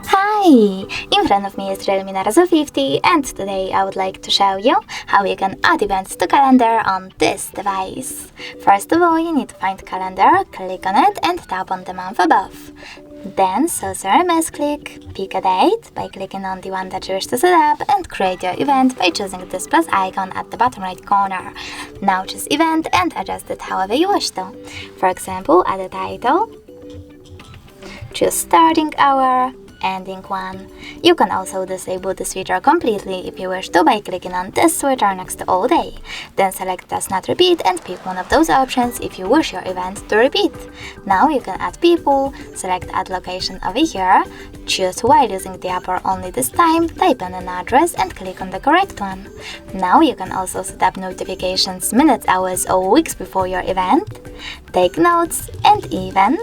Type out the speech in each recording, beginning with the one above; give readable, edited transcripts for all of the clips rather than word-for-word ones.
Hi! In front of me is Realme Narzo 50 and today I would like to show you how you can add events to calendar on this device. First of all, you need to find calendar, click on it and tap on the month above. Then choose your misclick, pick a date by clicking on the one that you wish to set up and create your event by choosing this plus icon at the bottom right corner. Now choose event and adjust it however you wish to. For example, add a title, choose starting hour, ending one. You can also disable this feature completely if you wish to by clicking on this switcher next to all day. Then select does not repeat and pick one of those options if you wish your event to repeat. Now you can add people, select add location over here, choose while using the app or only this time, type in an address and click on the correct one. Now you can also set up notifications minutes, hours or weeks before your event, take notes and even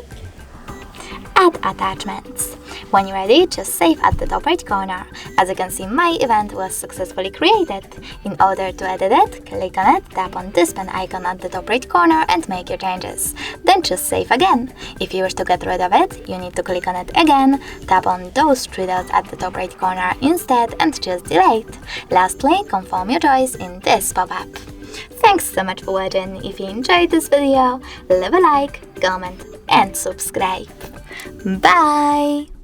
add attachments. When you're ready, just save at the top right corner. As you can see, my event was successfully created. In order to edit it, click on it, tap on this pen icon at the top right corner and make your changes. Then just save again. If you wish to get rid of it, you need to click on it again, tap on those three dots at the top right corner instead and choose delete. Lastly, confirm your choice in this pop-up. Thanks so much for watching. If you enjoyed this video, leave a like, comment and subscribe. Bye!